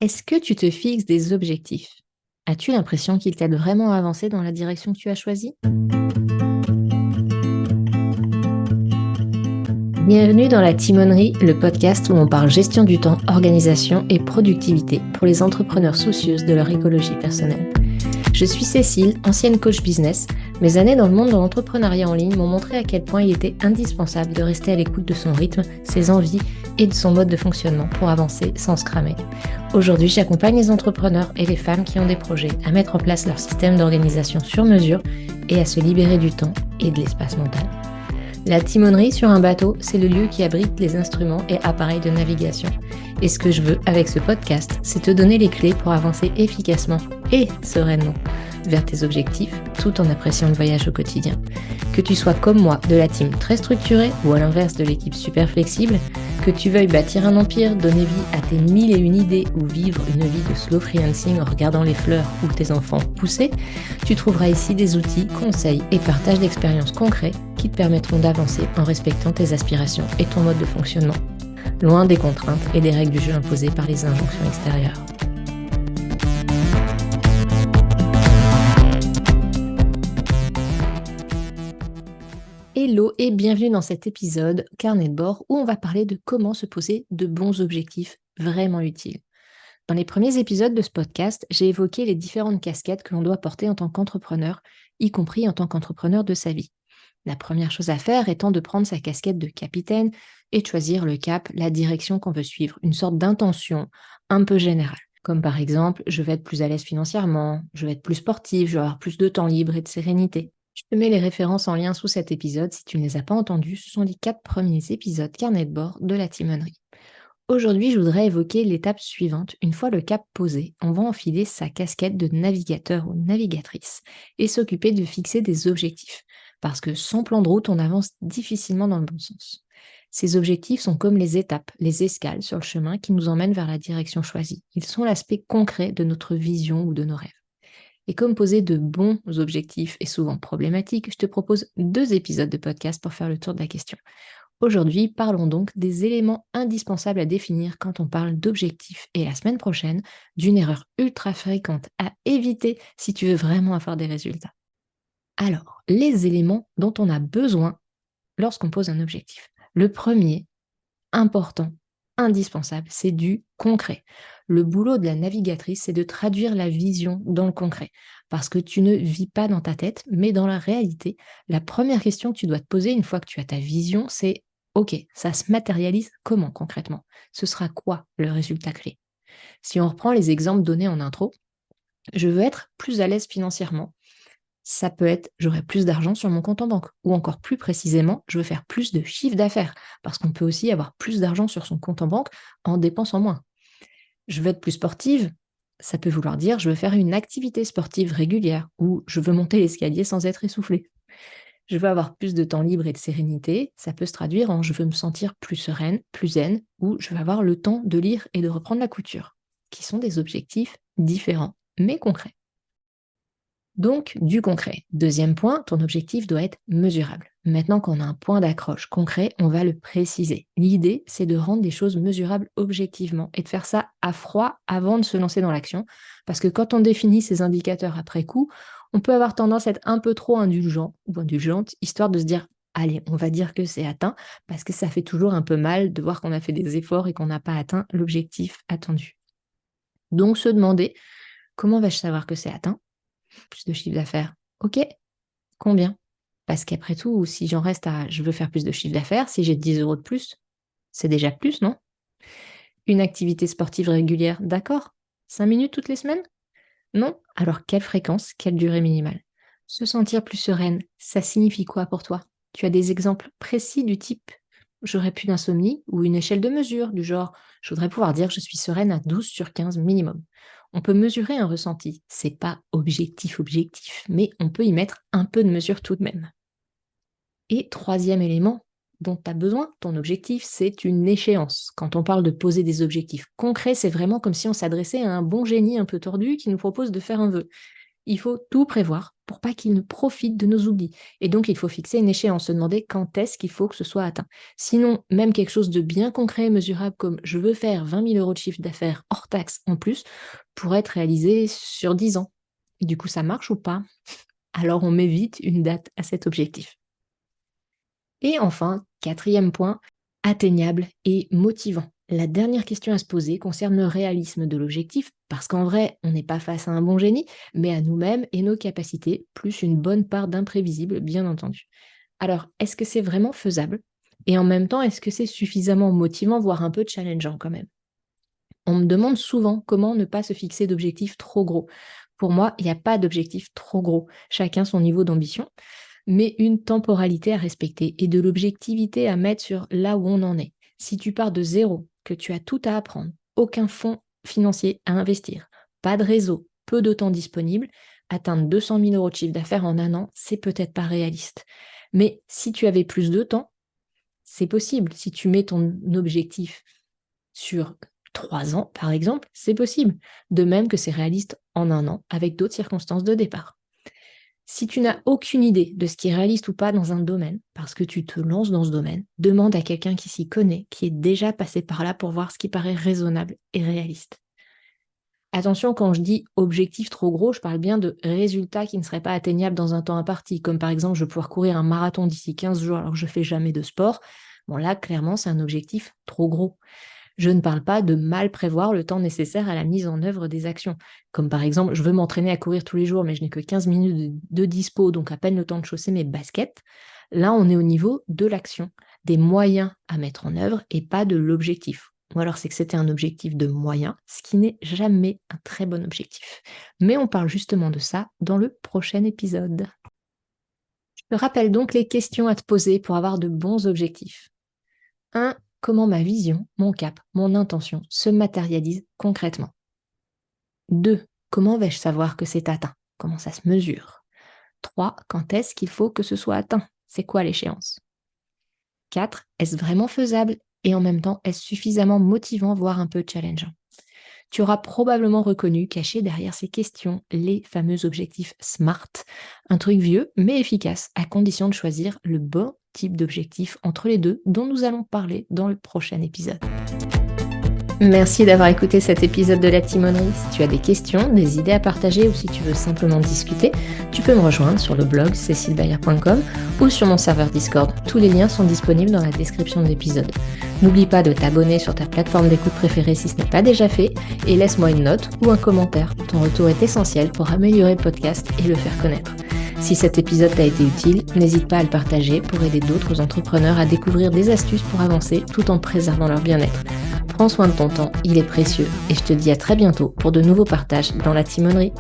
Est-ce que tu te fixes des objectifs? As-tu l'impression qu'ils t'aident vraiment à avancer dans la direction que tu as choisie? Bienvenue dans la Timonerie, le podcast où on parle gestion du temps, organisation et productivité pour les entrepreneurs soucieuses de leur écologie personnelle. Je suis Cécile, ancienne coach business. Mes années dans le monde de l'entrepreneuriat en ligne m'ont montré à quel point il était indispensable de rester à l'écoute de son rythme, ses envies et de son mode de fonctionnement pour avancer sans se cramer. Aujourd'hui, j'accompagne les entrepreneurs et les femmes qui ont des projets à mettre en place leur système d'organisation sur mesure et à se libérer du temps et de l'espace mental. La timonerie sur un bateau, c'est le lieu qui abrite les instruments et appareils de navigation. Et ce que je veux avec ce podcast, c'est te donner les clés pour avancer efficacement et sereinement vers tes objectifs, tout en appréciant le voyage au quotidien. Que tu sois comme moi, de la team très structurée ou à l'inverse de l'équipe super flexible, que tu veuilles bâtir un empire, donner vie à tes 1001 idées ou vivre une vie de slow freelancing en regardant les fleurs ou tes enfants pousser, tu trouveras ici des outils, conseils et partages d'expériences concrets qui te permettront d'avancer en respectant tes aspirations et ton mode de fonctionnement, loin des contraintes et des règles du jeu imposées par les injonctions extérieures. Hello et bienvenue dans cet épisode Carnet de bord où on va parler de comment se poser de bons objectifs vraiment utiles. Dans les premiers épisodes de ce podcast, j'ai évoqué les différentes casquettes que l'on doit porter en tant qu'entrepreneur, y compris en tant qu'entrepreneur de sa vie. La première chose à faire étant de prendre sa casquette de capitaine et de choisir le cap, la direction qu'on veut suivre, une sorte d'intention un peu générale. Comme par exemple, je vais être plus à l'aise financièrement, je vais être plus sportif, je vais avoir plus de temps libre et de sérénité. Je te mets les références en lien sous cet épisode si tu ne les as pas entendus. Ce sont les 4 premiers épisodes carnet de bord de la timonerie. Aujourd'hui, je voudrais évoquer l'étape suivante. Une fois le cap posé, on va enfiler sa casquette de navigateur ou navigatrice et s'occuper de fixer des objectifs. Parce que sans plan de route, on avance difficilement dans le bon sens. Ces objectifs sont comme les étapes, les escales sur le chemin qui nous emmènent vers la direction choisie. Ils sont l'aspect concret de notre vision ou de nos rêves. Et comme poser de bons objectifs est souvent problématique, je te propose 2 épisodes de podcast pour faire le tour de la question. Aujourd'hui, parlons donc des éléments indispensables à définir quand on parle d'objectifs et la semaine prochaine, d'une erreur ultra fréquente à éviter si tu veux vraiment avoir des résultats. Alors, les éléments dont on a besoin lorsqu'on pose un objectif. Le premier, important, indispensable, c'est du concret. Le boulot de la navigatrice, c'est de traduire la vision dans le concret. Parce que tu ne vis pas dans ta tête, mais dans la réalité. La première question que tu dois te poser une fois que tu as ta vision, c'est OK, ça se matérialise comment concrètement? Ce sera quoi le résultat clé? Si on reprend les exemples donnés en intro, je veux être plus à l'aise financièrement. Ça peut être j'aurai plus d'argent sur mon compte en banque ou encore plus précisément, je veux faire plus de chiffre d'affaires parce qu'on peut aussi avoir plus d'argent sur son compte en banque en dépensant moins. Je veux être plus sportive, ça peut vouloir dire je veux faire une activité sportive régulière ou je veux monter l'escalier sans être essoufflée. Je veux avoir plus de temps libre et de sérénité, ça peut se traduire en je veux me sentir plus sereine, plus zen ou je veux avoir le temps de lire et de reprendre la couture, qui sont des objectifs différents mais concrets. Donc, du concret. Deuxième point, ton objectif doit être mesurable. Maintenant qu'on a un point d'accroche concret, on va le préciser. L'idée, c'est de rendre des choses mesurables objectivement et de faire ça à froid avant de se lancer dans l'action. Parce que quand on définit ces indicateurs après coup, on peut avoir tendance à être un peu trop indulgent ou indulgente, histoire de se dire, allez, on va dire que c'est atteint, parce que ça fait toujours un peu mal de voir qu'on a fait des efforts et qu'on n'a pas atteint l'objectif attendu. Donc, se demander, comment vais-je savoir que c'est atteint? Plus de chiffre d'affaires. OK, combien? Parce qu'après tout, si j'en reste à je veux faire plus de chiffre d'affaires, si j'ai 10 € de plus, c'est déjà plus, non? Une activité sportive régulière, d'accord. 5 minutes toutes les semaines? Non? Alors quelle fréquence, quelle durée minimale? Se sentir plus sereine, ça signifie quoi pour toi? Tu as des exemples précis du type j'aurais plus d'insomnie ou une échelle de mesure du genre je voudrais pouvoir dire que je suis sereine à 12 sur 15 minimum. On peut mesurer un ressenti, c'est pas objectif, mais on peut y mettre un peu de mesure tout de même. Et troisième élément dont tu as besoin, ton objectif, c'est une échéance. Quand on parle de poser des objectifs concrets, c'est vraiment comme si on s'adressait à un bon génie un peu tordu qui nous propose de faire un vœu. Il faut tout prévoir pour pas qu'ils ne profitent de nos oublis. Et donc, il faut fixer une échéance, se demander quand est-ce qu'il faut que ce soit atteint. Sinon, même quelque chose de bien concret et mesurable comme je veux faire 20 000 € de chiffre d'affaires hors taxe en plus pourrait être réalisé sur 10 ans. Du coup, ça marche ou pas? Alors, on met vite une date à cet objectif. Et enfin, 4e point, atteignable et motivant. La dernière question à se poser concerne le réalisme de l'objectif, parce qu'en vrai, on n'est pas face à un bon génie, mais à nous-mêmes et nos capacités, plus une bonne part d'imprévisible, bien entendu. Alors, est-ce que c'est vraiment faisable? Et en même temps, est-ce que c'est suffisamment motivant, voire un peu challengeant quand même? On me demande souvent comment ne pas se fixer d'objectifs trop gros. Pour moi, il n'y a pas d'objectif trop gros, chacun son niveau d'ambition, mais une temporalité à respecter et de l'objectivité à mettre sur là où on en est. Si tu pars de zéro, que tu as tout à apprendre, aucun fonds financier à investir, pas de réseau, peu de temps disponible, atteindre 200 000 € de chiffre d'affaires en un an, c'est peut-être pas réaliste. Mais si tu avais plus de temps, c'est possible. Si tu mets ton objectif sur 3 ans, par exemple, c'est possible. De même que c'est réaliste en un an, avec d'autres circonstances de départ. Si tu n'as aucune idée de ce qui est réaliste ou pas dans un domaine, parce que tu te lances dans ce domaine, demande à quelqu'un qui s'y connaît, qui est déjà passé par là pour voir ce qui paraît raisonnable et réaliste. Attention, quand je dis objectif trop gros, je parle bien de résultats qui ne seraient pas atteignables dans un temps imparti, comme par exemple je vais pouvoir courir un marathon d'ici 15 jours alors que je ne fais jamais de sport. Bon là, clairement, c'est un objectif trop gros. Je ne parle pas de mal prévoir le temps nécessaire à la mise en œuvre des actions. Comme par exemple, je veux m'entraîner à courir tous les jours, mais je n'ai que 15 minutes de dispo, donc à peine le temps de chausser mes baskets. Là, on est au niveau de l'action, des moyens à mettre en œuvre et pas de l'objectif. Ou alors c'est que c'était un objectif de moyens, ce qui n'est jamais un très bon objectif. Mais on parle justement de ça dans le prochain épisode. Je te rappelle donc les questions à te poser pour avoir de bons objectifs. 1. Comment ma vision, mon cap, mon intention se matérialise concrètement. 2. Comment vais-je savoir que c'est atteint? Comment ça se mesure? 3. Quand est-ce qu'il faut que ce soit atteint? C'est quoi l'échéance? 4. Est-ce vraiment faisable? Et en même temps, est-ce suffisamment motivant, voire un peu challengeant? Tu auras probablement reconnu, caché derrière ces questions, les fameux objectifs SMART. Un truc vieux, mais efficace, à condition de choisir le bon type d'objectif entre les deux, dont nous allons parler dans le prochain épisode. Merci d'avoir écouté cet épisode de La Timonerie. Si tu as des questions, des idées à partager ou si tu veux simplement discuter, tu peux me rejoindre sur le blog cecilebayer.com ou sur mon serveur Discord. Tous les liens sont disponibles dans la description de l'épisode. N'oublie pas de t'abonner sur ta plateforme d'écoute préférée si ce n'est pas déjà fait et laisse-moi une note ou un commentaire. Ton retour est essentiel pour améliorer le podcast et le faire connaître. Si cet épisode t'a été utile, n'hésite pas à le partager pour aider d'autres entrepreneurs à découvrir des astuces pour avancer tout en préservant leur bien-être. Prends soin de ton temps, il est précieux et je te dis à très bientôt pour de nouveaux partages dans la timonerie.